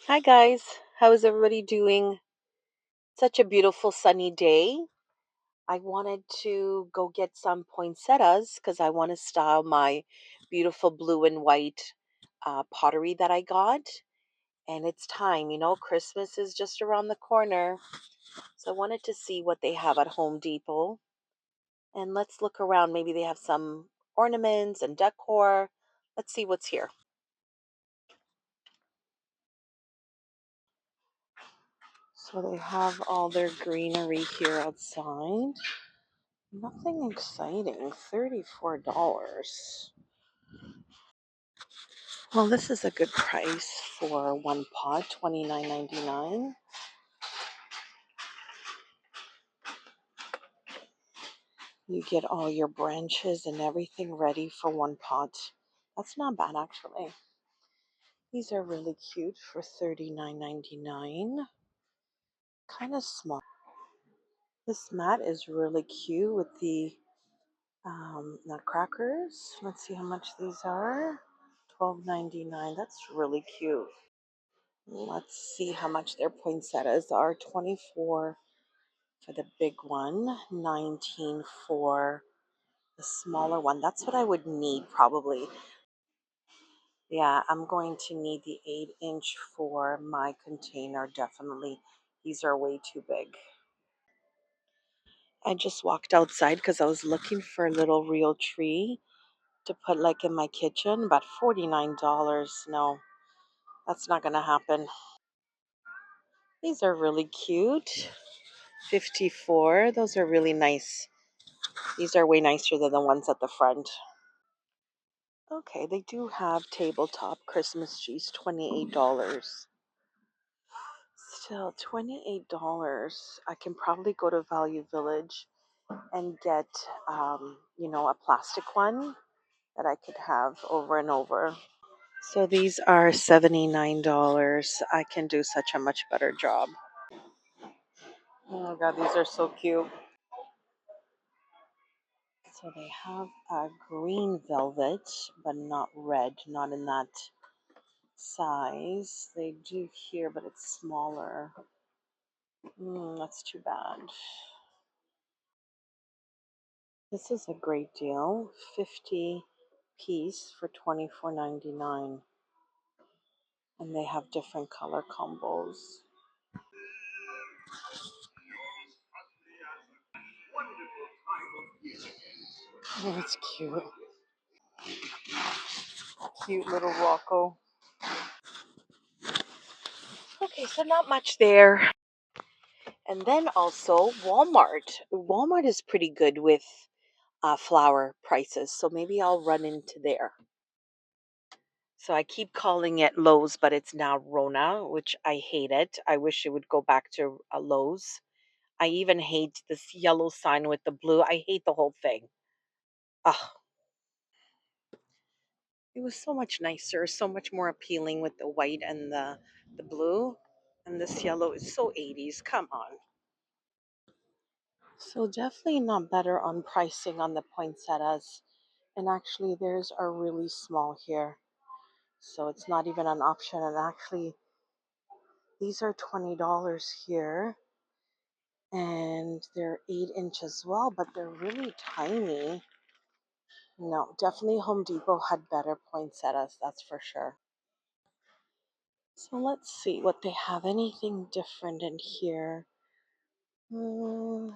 Hi guys, how is everybody doing? Such a beautiful sunny day. I wanted to go get some poinsettas because I want to style my beautiful blue and white pottery that I got. And it's time, Christmas is just around the corner. So I wanted to see what they have at Home Depot. And let's look around. Maybe they have some ornaments and decor. Let's see what's here. So they have all their greenery here outside. Nothing exciting. $34. Well, this is a good price for one pot, $29.99. You get all your branches and everything ready for one pot. That's not bad actually. These are really cute for $39.99. Kind of small. This mat is really cute with the nutcrackers. Let's see how much these are. $12.99. That's really cute. Let's see how much their poinsettias are. 24 for the big one, 19 for the smaller one. That's what I would need probably. Yeah, I'm going to need the 8-inch for my container, definitely. These are way too big. I just walked outside because I was looking for a little real tree to put like in my kitchen, but $49. No, that's not going to happen. These are really cute. 54. Those are really nice. These are way nicer than the ones at the front. Okay, they do have tabletop Christmas trees, $28. Still, $28. I can probably go to Value Village and get, a plastic one that I could have over and over. So these are $79. I can do such a much better job. Oh my God, these are so cute. So they have a green velvet, but not red, not in that size. They do here, but it's smaller. That's too bad. This is a great deal. 50 piece for $24.99. And they have different color combos. Oh, it's cute. Cute little Rocco. Okay, so not much there. And then also Walmart. Walmart is pretty good with flower prices, so maybe I'll run into there. So I keep calling it Lowe's, but it's now Rona, which I hate it. I wish it would go back to Lowe's. I even hate this yellow sign with the blue. I hate the whole thing. Ugh, it was so much nicer, so much more appealing with the white and the blue. And this yellow is so 80s. Come on. So definitely not better on pricing on the poinsettias. And actually, theirs are really small here. So it's not even an option. And actually, these are $20 here. And they're 8 inch as well, but they're really tiny. No, definitely Home Depot had better poinsettias, that's for sure. So let's see what they have. Anything different in here? Mm,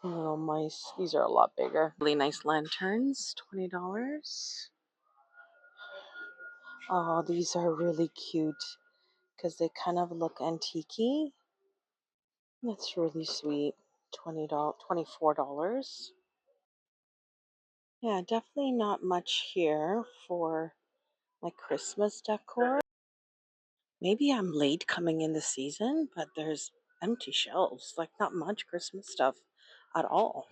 little mice. These are a lot bigger. Really nice lanterns, $20. Oh, these are really cute because they kind of look antique-y. That's really sweet. $20, $24. Yeah, definitely not much here for like Christmas decor. Maybe I'm late coming in the season, but there's empty shelves, like not much Christmas stuff at all.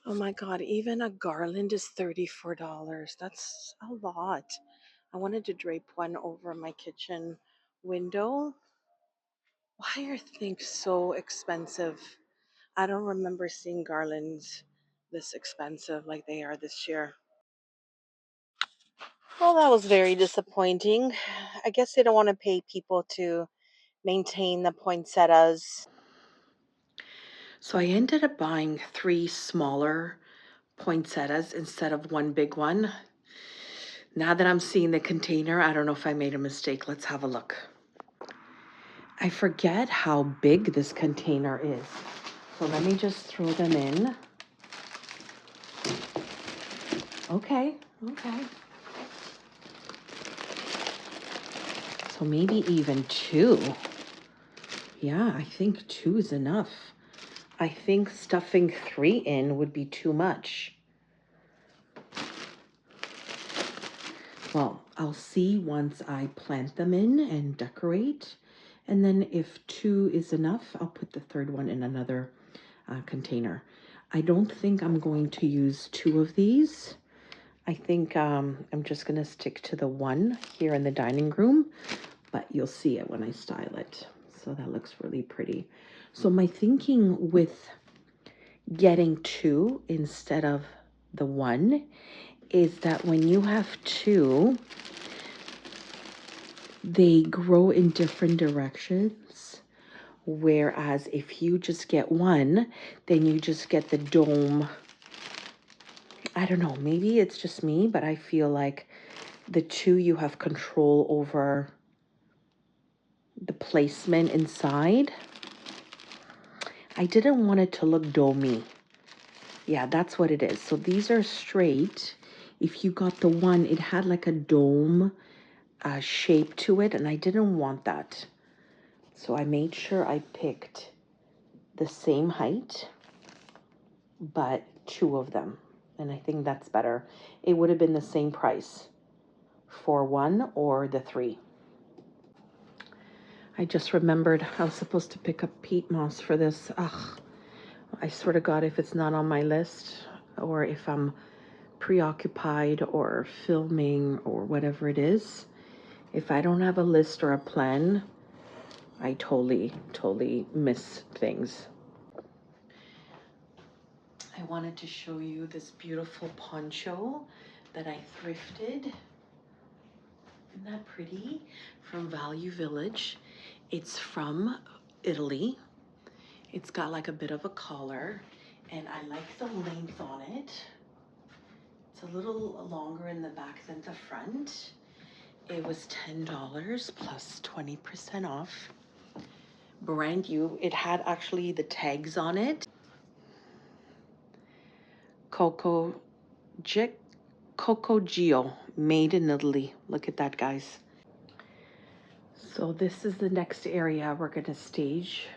Oh my God, even a garland is $34. That's a lot. I wanted to drape one over my kitchen window. Why are things so expensive? I don't remember seeing garlands this expensive like they are this year. Well, that was very disappointing. I guess they don't want to pay people to maintain the poinsettias. So I ended up buying 3 smaller poinsettias instead of one big one. Now that I'm seeing the container, I don't know if I made a mistake. Let's have a look. I forget how big this container is. So let me just throw them in. Okay. So maybe even 2. Yeah, I think 2 is enough. I think stuffing 3 in would be too much. Well, I'll see once I plant them in and decorate. And then if 2 is enough, I'll put the 3rd one in another container. I don't think I'm going to use 2 of these. I think I'm just going to stick to the 1 here in the dining room, but you'll see it when I style it. So that looks really pretty. So my thinking with getting 2 instead of the 1 is that when you have 2, they grow in different directions. Whereas if you just get 1, then you just get the dome. I don't know, maybe it's just me, but I feel like the 2, you have control over the placement inside. I didn't want it to look domey. Yeah, that's what it is. So these are straight. If you got the 1, it had like a dome shape to it, and I didn't want that. So I made sure I picked the same height, but 2 of them. And I think that's better. It would have been the same price for 1 or the 3. I just remembered I was supposed to pick up peat moss for this. Ugh, I swear to God, if it's not on my list, or if I'm preoccupied or filming or whatever it is, if I don't have a list or a plan, I totally miss things. I wanted to show you this beautiful poncho that I thrifted. Isn't that pretty? From Value Village. It's from Italy. It's got like a bit of a collar, and I like the length on it. It's a little longer in the back than the front. It was $10 plus 20% off. Brand new. It had actually the tags on it. Coco Gio, made in Italy. Look at that, guys. So this is the next area we're going to stage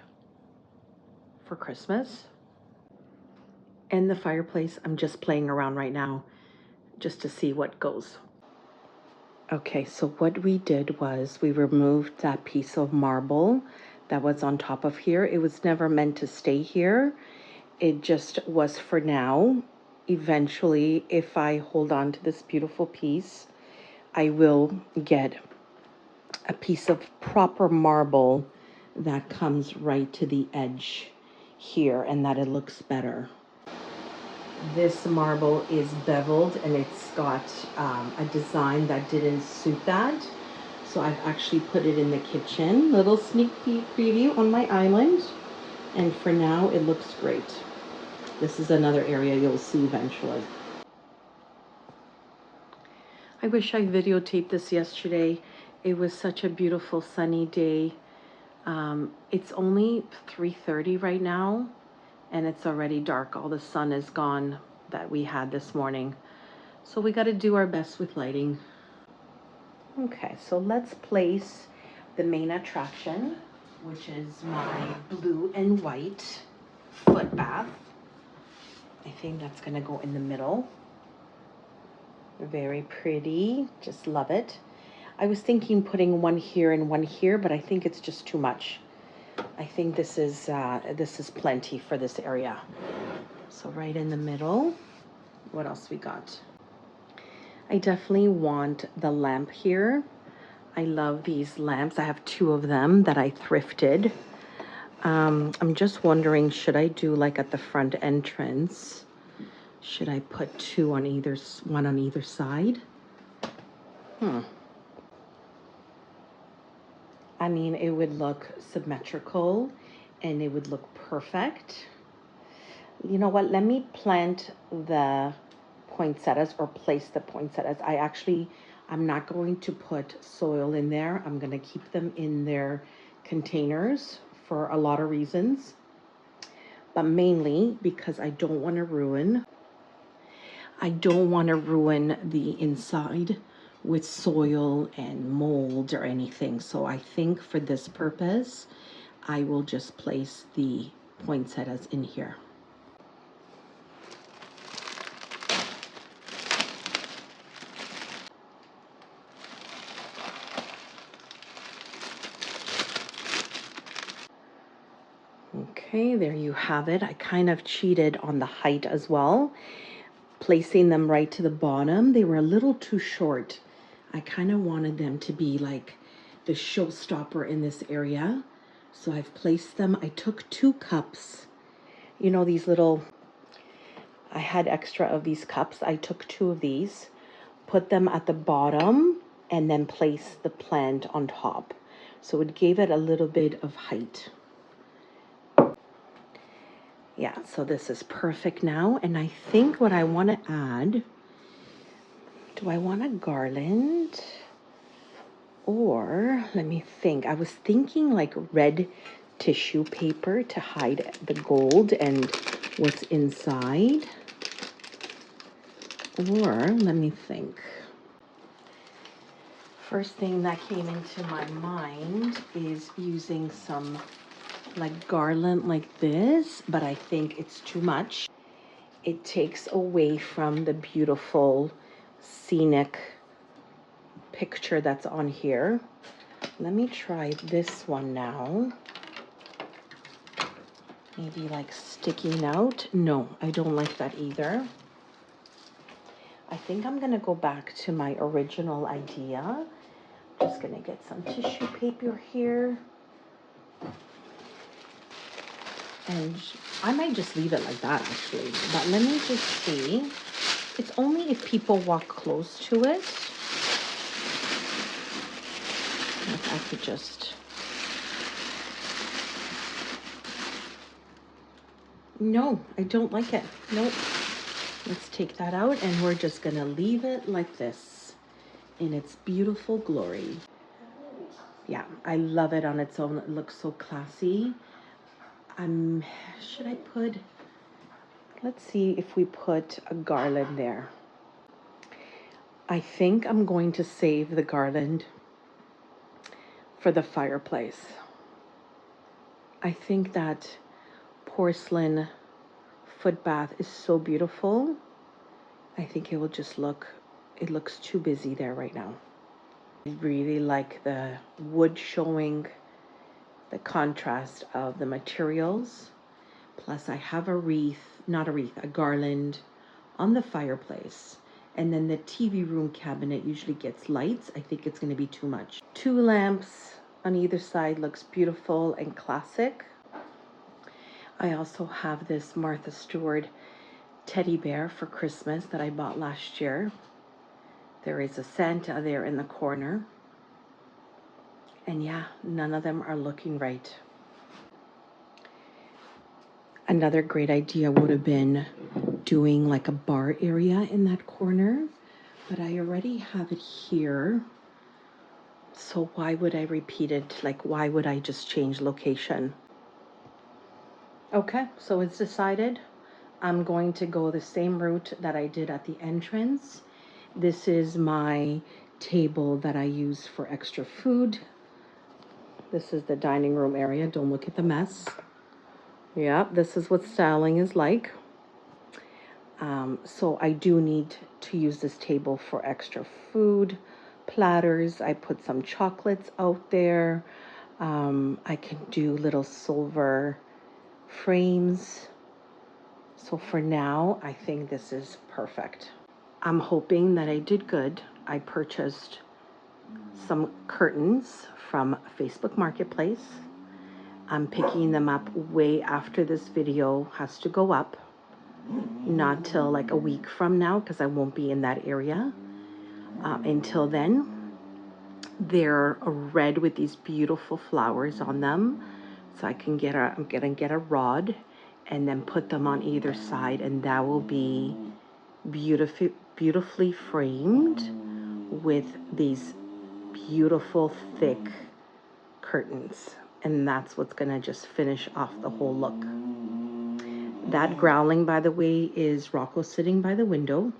for Christmas. And the fireplace, I'm just playing around right now just to see what goes. Okay, so what we did was we removed that piece of marble that was on top of here. It was never meant to stay here. It just was for now. Eventually, if I hold on to this beautiful piece, I will get a piece of proper marble that comes right to the edge here and that it looks better. This marble is beveled and it's got a design that didn't suit that. So I've actually put it in the kitchen. Little sneak peek preview on my island. And for now, it looks great. This is another area you'll see eventually. I wish I videotaped this yesterday. It was such a beautiful sunny day. It's only 3:30 right now, and it's already dark. All the sun is gone that we had this morning. So we got to do our best with lighting. Okay, so let's place the main attraction, which is my blue and white foot bath. I think that's gonna go in the middle. Very pretty, just love it. I was thinking putting one here and one here, but I think it's just too much. I think this is plenty for this area. So right in the middle. What else we got? I definitely want the lamp here. I love these lamps. I have 2 of them that I thrifted. I'm just wondering, should I do like at the front entrance? Should I put 2 on one on either side? I mean, it would look symmetrical and it would look perfect. You know what? Let me plant the poinsettias or place the poinsettias. I'm not going to put soil in there. I'm going to keep them in their containers for a lot of reasons, but mainly because I don't want to ruin the inside with soil and mold or anything. So I think for this purpose, I will just place the poinsettias in here. Okay, there you have it. I kind of cheated on the height as well, placing them right to the bottom. They were a little too short. I kind of wanted them to be like the showstopper in this area. So I've placed them. I took 2 cups. You know, these little, I had extra of these cups. I took 2 of these, put them at the bottom, and then placed the plant on top. So it gave it a little bit of height. Yeah, so this is perfect now. And I think what I want to add, do I want a garland? Or let me think. I was thinking like red tissue paper to hide the gold and what's inside. Or let me think. First thing that came into my mind is using some like garland like this, but I think it's too much. It takes away from the beautiful scenic picture that's on here. Let me try this one now. Maybe like sticking out. No, I don't like that either. I think I'm gonna go back to my original idea. Just gonna get some tissue paper here. And I might just leave it like that actually, but let me just see. It's only if people walk close to it. If I could just, no, I don't like it. Nope. Let's take that out and we're just gonna leave it like this in its beautiful glory. Yeah, I love it on its own. It looks so classy. Should I put, let's see if we put a garland there. I think I'm going to save the garland for the fireplace. I think that porcelain foot bath is so beautiful. I think it will just it looks too busy there right now. I really like the wood showing, the contrast of the materials. Plus I have a garland on the fireplace. And then the TV room cabinet usually gets lights. I think it's going to be too much. 2 lamps on either side looks beautiful and classic. I also have this Martha Stewart teddy bear for Christmas that I bought last year. There is a Santa there in the corner. And yeah, none of them are looking right. Another great idea would have been doing like a bar area in that corner, but I already have it here. So why would I repeat it? Like, why would I just change location? Okay, so it's decided. I'm going to go the same route that I did at the entrance. This is my table that I use for extra food. This is the dining room area. Don't look at the mess. Yeah, this is what styling is like. So I do need to use this table for extra food, platters. I put some chocolates out there. I can do little silver frames. So for now, I think this is perfect. I'm hoping that I did good. I purchased some curtains from Facebook Marketplace. I'm picking them up way after this video has to go up. Not till like a week from now because I won't be in that area. Until then, they're red with these beautiful flowers on them. So I'm gonna get a rod and then put them on either side, and that will be beautifully framed with these beautiful thick curtains. And that's what's gonna just finish off the whole look. That growling, by the way, is Rocco sitting by the window.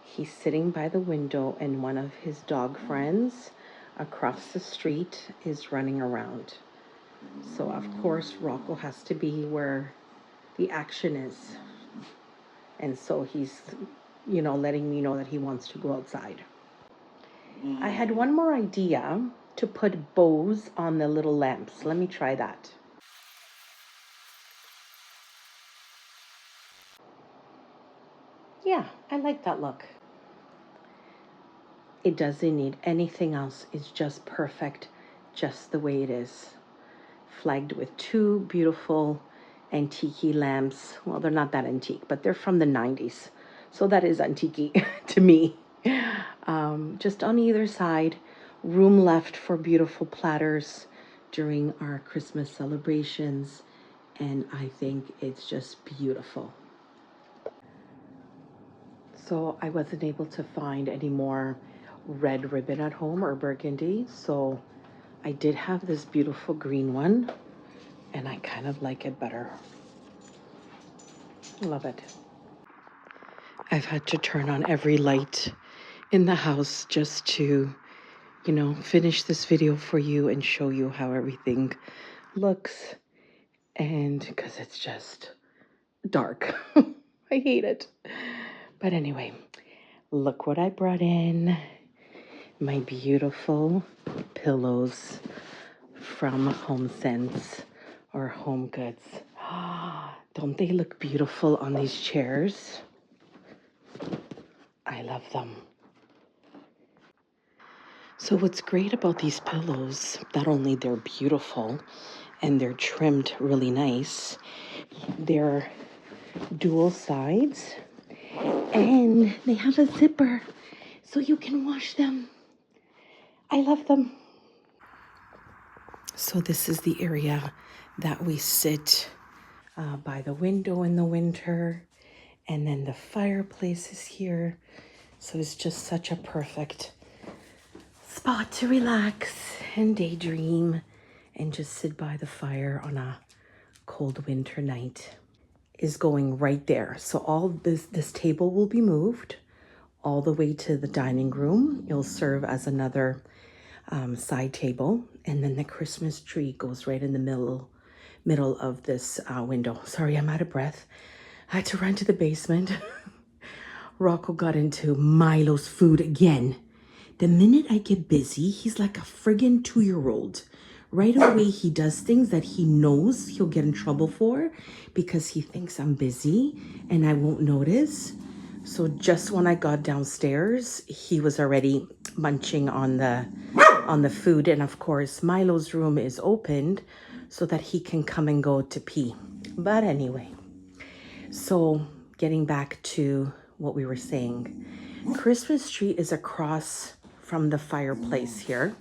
He's sitting by the window, and one of his dog friends across the street is running around. So of course Rocco has to be where the action is. And so he's, letting me know that he wants to go outside. I had one more idea to put bows on the little lamps. Let me try that. Yeah, I like that look. It doesn't need anything else. It's just perfect, just the way it is. Flagged with two beautiful antique lamps. Well, they're not that antique, but they're from the 90s. So that is antique to me. Just on either side, room left for beautiful platters during our Christmas celebrations. And I think it's just beautiful. So I wasn't able to find any more red ribbon at home or burgundy. So I did have this beautiful green one, and I kind of like it better. Love it. I've had to turn on every light in the house just to, finish this video for you and show you how everything looks. And because it's just dark. I hate it. But anyway, look what I brought in. My beautiful pillows from HomeSense or Home Goods. Don't they look beautiful on these chairs? I love them. So what's great about these pillows, not only they're beautiful and they're trimmed really nice, they're dual sides and they have a zipper so you can wash them. I love them. So this is the area that we sit by the window in the winter, and then the fireplace is here. So it's just such a perfect spot to relax and daydream and just sit by the fire on a cold winter night. Is going right there. So all this table will be moved all the way to the dining room. It'll serve as another side table, and then the Christmas tree goes right in the middle of this window. Sorry, I'm out of breath. I had to run to the basement. Rocco got into Milo's food again. The minute I get busy, he's like a friggin' 2-year-old. Right away, he does things that he knows he'll get in trouble for because he thinks I'm busy and I won't notice. So just when I got downstairs, he was already munching on the food. And of course, Milo's room is opened so that he can come and go to pee. But anyway, so getting back to what we were saying, Christmas tree is across from the fireplace here.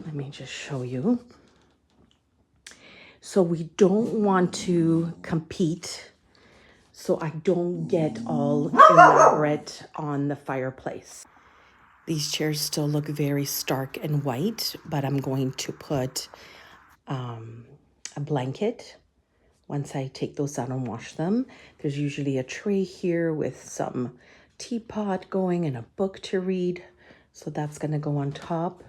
Let me just show you. So we don't want to compete, so I don't get all elaborate on the fireplace. These chairs still look very stark and white, but I'm going to put a blanket once I take those out and wash them. There's usually a tray here with some teapot going and a book to read. So that's gonna go on top.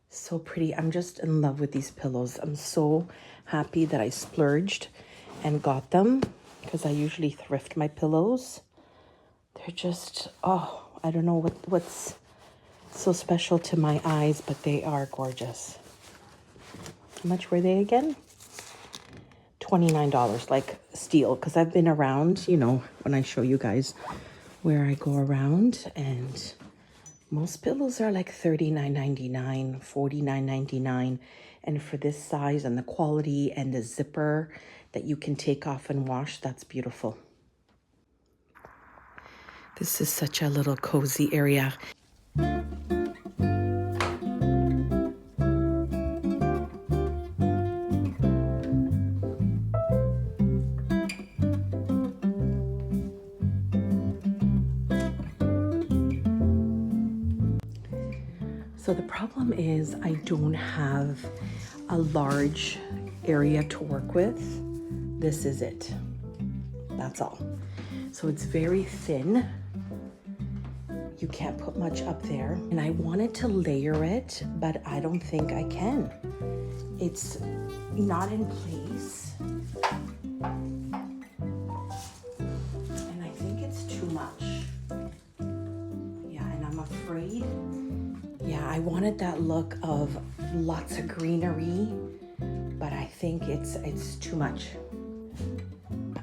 So pretty. I'm just in love with these pillows. I'm so happy that I splurged and got them because I usually thrift my pillows. They're just, I don't know what's so special to my eyes, but they are gorgeous. How much were they again? $29, like steal, because I've been around, when I show you guys where I go around, and most pillows are like $39.99, $49.99. And for this size and the quality and the zipper that you can take off and wash, that's beautiful. This is such a little cozy area. So the problem is I don't have a large area to work with. This is it. That's all. So it's very thin. You can't put much up there. And I wanted to layer it, but I don't think I can. It's not in place. And I think it's too much. Yeah, and I'm afraid. Yeah, I wanted that look of lots of greenery, but I think it's too much.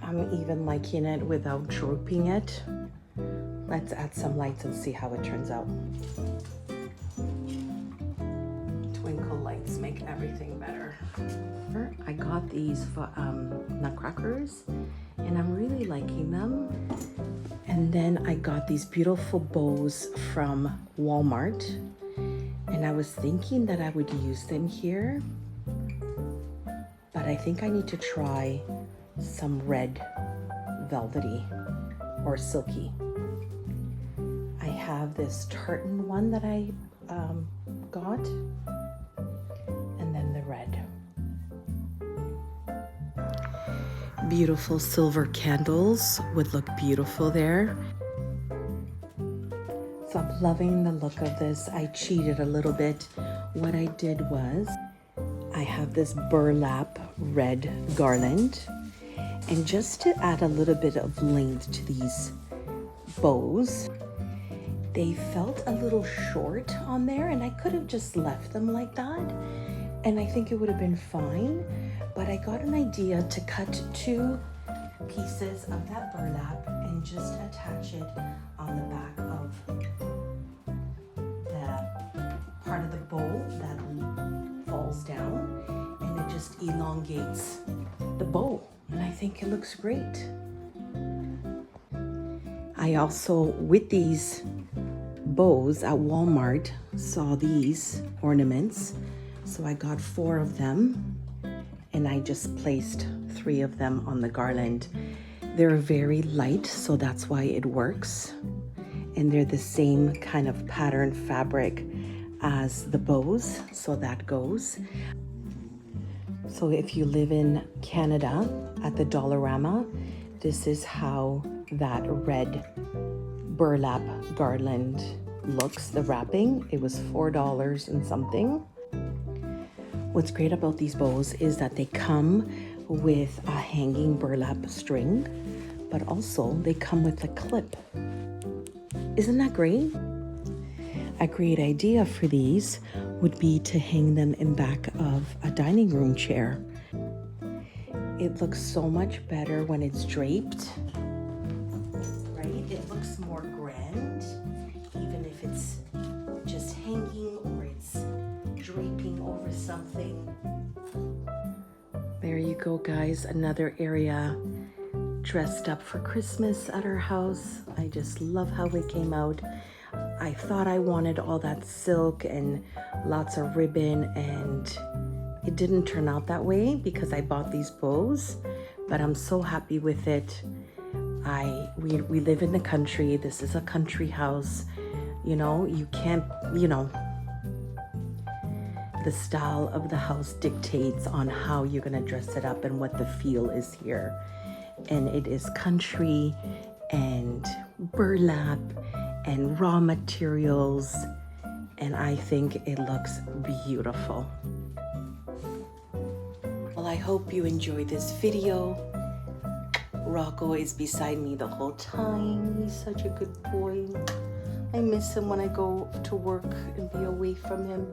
I'm even liking it without drooping it. Let's add some lights and see how it turns out. Twinkle lights make everything better. I got these for nutcrackers, and I'm really liking them. And then I got these beautiful bows from Walmart, and I was thinking that I would use them here, but I think I need to try some red velvety or silky. I have this tartan one that I got, and then the red. Beautiful silver candles would look beautiful there. So I'm loving the look of this. I cheated a little bit. What I did was I have this burlap red garland, and just to add a little bit of length to these bows, they felt a little short on there, and I could have just left them like that, and I think it would have been fine. But I got an idea to cut 2 pieces of that burlap and just attach it on the back of the part of the bow that falls down, and it just elongates the bow, and I think it looks great. I also, with these bows at Walmart, saw these ornaments, so I got 4 of them, and I just placed 3 of them on the garland. They're very light, so that's why it works, and they're the same kind of pattern fabric as the bows, so that goes. So if you live in Canada at the Dollarama, this is how that red burlap garland looks, the wrapping. It was $4 and something. What's great about these bows is that they come with a hanging burlap string, but also they come with a clip. Isn't that great? A great idea for these would be to hang them in back of a dining room chair. It looks so much better when it's draped, right? It looks more grand, even if it's just hanging or it's draping over something. There you go, guys. Another area dressed up for Christmas at our house. I just love how it came out. I thought I wanted all that silk and lots of ribbon, and it didn't turn out that way because I bought these bows, but I'm so happy with it. We live in the country. This is a country house. You know, you can't, you know, the style of the house dictates on how you're gonna dress it up and what the feel is here. And it is country and burlap and raw materials, and I think it looks beautiful. Well, I hope you enjoyed this video. Rocco is beside me the whole time. He's such a good boy. I miss him when I go to work and be away from him.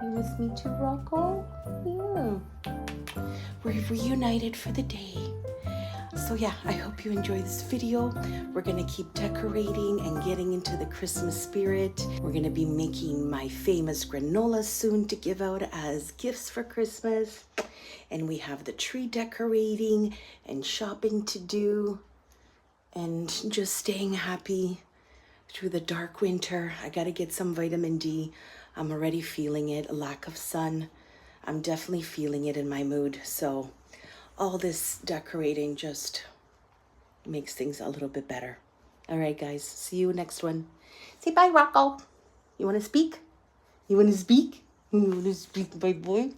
You miss me too, Rocco? Yeah. We're reunited for the day. So yeah, I hope you enjoy this video. We're gonna keep decorating and getting into the Christmas spirit. We're gonna be making my famous granola soon to give out as gifts for Christmas. And we have the tree decorating and shopping to do. and just staying happy through the dark winter. I got to get some vitamin D. I'm already feeling it, a lack of sun. I'm definitely feeling it in my mood. So all this decorating just makes things a little bit better. All right, guys, see you next one. Say bye, Rocco. You want to speak? You want to speak? You want to speak, my boy?